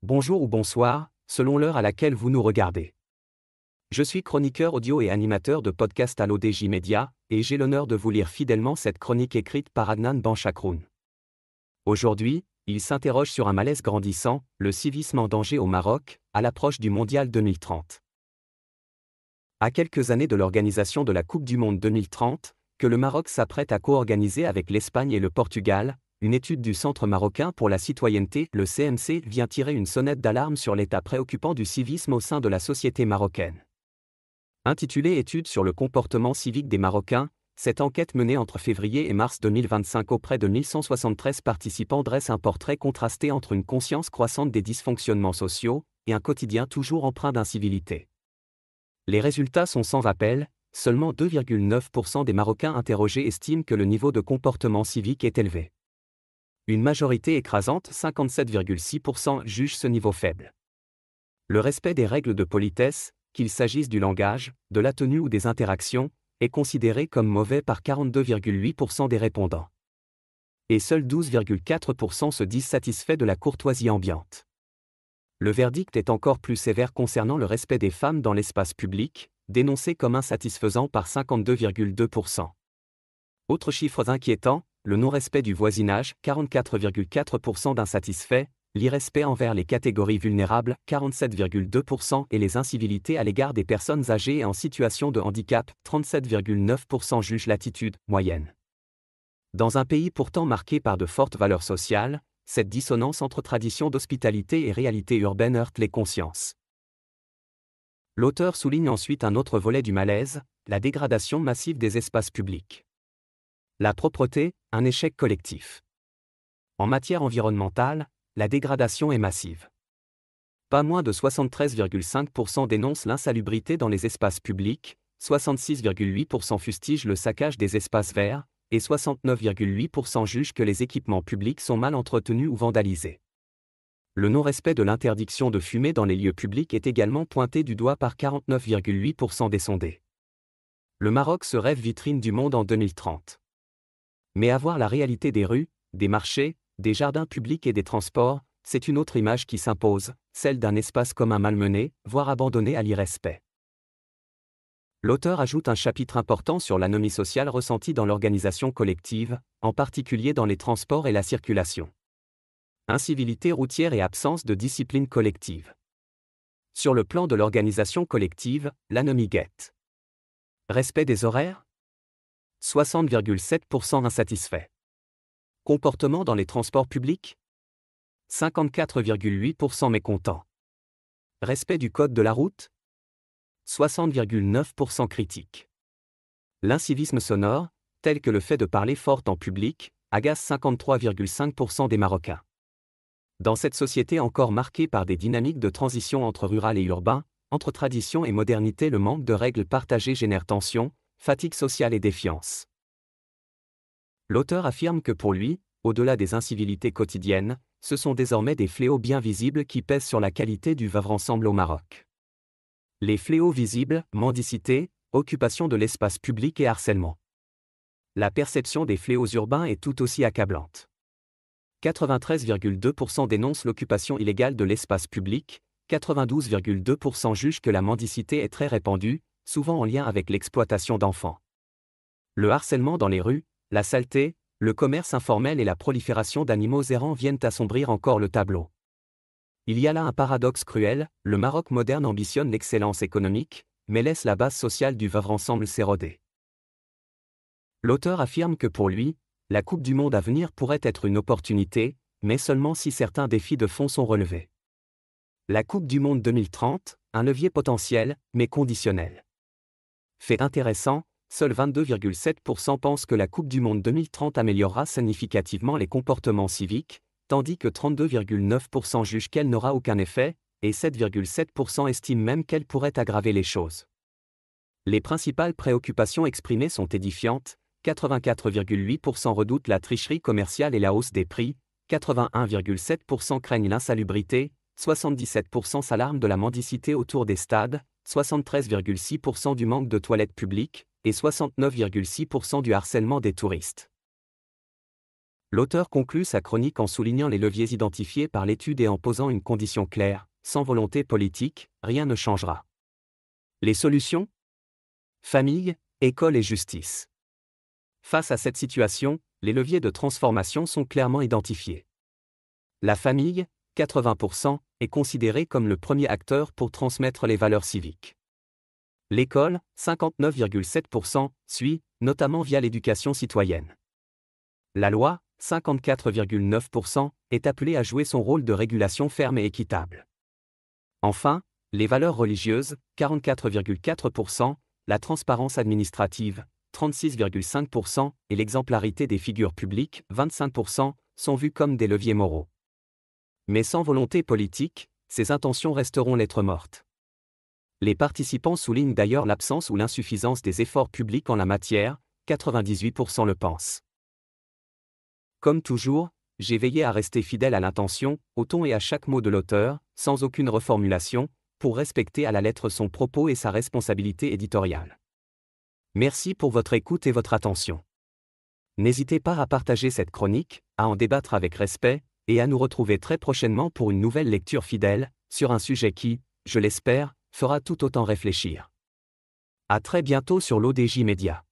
Bonjour ou bonsoir, selon l'heure à laquelle vous nous regardez. Je suis chroniqueur audio et animateur de podcast à l'ODJ Media, et j'ai l'honneur de vous lire fidèlement cette chronique écrite par Adnan Benchakroun. Aujourd'hui, il s'interroge sur un malaise grandissant, le civisme en danger au Maroc, à l'approche du Mondial 2030. À quelques années de l'organisation de la Coupe du Monde 2030, que le Maroc s'apprête à co-organiser avec l'Espagne et le Portugal, une étude du Centre marocain pour la citoyenneté, le CMC, vient tirer une sonnette d'alarme sur l'état préoccupant du civisme au sein de la société marocaine. Intitulée Étude sur le comportement civique des Marocains, cette enquête menée entre février et mars 2025 auprès de 1173 participants dresse un portrait contrasté entre une conscience croissante des dysfonctionnements sociaux et un quotidien toujours empreint d'incivilité. Les résultats sont sans appel, seulement 2,9% des Marocains interrogés estiment que le niveau de comportement civique est élevé. Une majorité écrasante, 57,6%, juge ce niveau faible. Le respect des règles de politesse, qu'il s'agisse du langage, de la tenue ou des interactions, est considéré comme mauvais par 42,8% des répondants. Et seuls 12,4% se disent satisfaits de la courtoisie ambiante. Le verdict est encore plus sévère concernant le respect des femmes dans l'espace public, dénoncé comme insatisfaisant par 52,2%. Autres chiffres inquiétants, le non-respect du voisinage, 44,4% d'insatisfaits, l'irrespect envers les catégories vulnérables, 47,2% et les incivilités à l'égard des personnes âgées et en situation de handicap, 37,9% jugent l'attitude moyenne. Dans un pays pourtant marqué par de fortes valeurs sociales, cette dissonance entre tradition d'hospitalité et réalité urbaine heurte les consciences. L'auteur souligne ensuite un autre volet du malaise, la dégradation massive des espaces publics. La propreté, un échec collectif. En matière environnementale, la dégradation est massive. Pas moins de 73,5% dénoncent l'insalubrité dans les espaces publics, 66,8% fustigent le saccage des espaces verts, et 69,8% jugent que les équipements publics sont mal entretenus ou vandalisés. Le non-respect de l'interdiction de fumer dans les lieux publics est également pointé du doigt par 49,8% des sondés. Le Maroc se rêve vitrine du monde en 2030. Mais avoir la réalité des rues, des marchés, des jardins publics et des transports, c'est une autre image qui s'impose, celle d'un espace commun malmené, voire abandonné à l'irrespect. L'auteur ajoute un chapitre important sur l'anomie sociale ressentie dans l'organisation collective, en particulier dans les transports et la circulation. Incivilité routière et absence de discipline collective. Sur le plan de l'organisation collective, l'anomie guette. Respect des horaires ? 60,7% insatisfaits. Comportement dans les transports publics ? 54,8% mécontents. Respect du code de la route ? 60,9% critiques. L'incivisme sonore, tel que le fait de parler fort en public, agace 53,5% des Marocains. Dans cette société encore marquée par des dynamiques de transition entre rural et urbain, entre tradition et modernité, le manque de règles partagées génère tension, fatigue sociale et défiance. L'auteur affirme que pour lui, au-delà des incivilités quotidiennes, ce sont désormais des fléaux bien visibles qui pèsent sur la qualité du vivre ensemble au Maroc. Les fléaux visibles, mendicité, occupation de l'espace public et harcèlement. La perception des fléaux urbains est tout aussi accablante. 93,2% dénoncent l'occupation illégale de l'espace public, 92,2% jugent que la mendicité est très répandue, souvent en lien avec l'exploitation d'enfants. Le harcèlement dans les rues, la saleté, le commerce informel et la prolifération d'animaux errants viennent assombrir encore le tableau. Il y a là un paradoxe cruel, le Maroc moderne ambitionne l'excellence économique, mais laisse la base sociale du vivre ensemble s'éroder. L'auteur affirme que pour lui, la Coupe du Monde à venir pourrait être une opportunité, mais seulement si certains défis de fond sont relevés. La Coupe du Monde 2030, un levier potentiel, mais conditionnel. Fait intéressant, seuls 22,7% pensent que la Coupe du Monde 2030 améliorera significativement les comportements civiques, tandis que 32,9% jugent qu'elle n'aura aucun effet, et 7,7% estiment même qu'elle pourrait aggraver les choses. Les principales préoccupations exprimées sont édifiantes, 84,8% redoutent la tricherie commerciale et la hausse des prix, 81,7% craignent l'insalubrité, 77% s'alarment de la mendicité autour des stades, 73,6% du manque de toilettes publiques, et 69,6% du harcèlement des touristes. L'auteur conclut sa chronique en soulignant les leviers identifiés par l'étude et en posant une condition claire: sans volonté politique, rien ne changera. Les solutions? Famille, école et justice. Face à cette situation, les leviers de transformation sont clairement identifiés. La famille, 80%, est considérée comme le premier acteur pour transmettre les valeurs civiques. L'école, 59,7%, suit, notamment via l'éducation citoyenne. La loi, 54,9%, est appelée à jouer son rôle de régulation ferme et équitable. Enfin, les valeurs religieuses, 44,4%, la transparence administrative, 36,5%, et l'exemplarité des figures publiques, 25%, sont vus comme des leviers moraux. Mais sans volonté politique, ces intentions resteront lettre morte. Les participants soulignent d'ailleurs l'absence ou l'insuffisance des efforts publics en la matière, 98% le pensent. Comme toujours, j'ai veillé à rester fidèle à l'intention, au ton et à chaque mot de l'auteur, sans aucune reformulation, pour respecter à la lettre son propos et sa responsabilité éditoriale. Merci pour votre écoute et votre attention. N'hésitez pas à partager cette chronique, à en débattre avec respect, et à nous retrouver très prochainement pour une nouvelle lecture fidèle, sur un sujet qui, je l'espère, fera tout autant réfléchir. À très bientôt sur l'ODJ Média.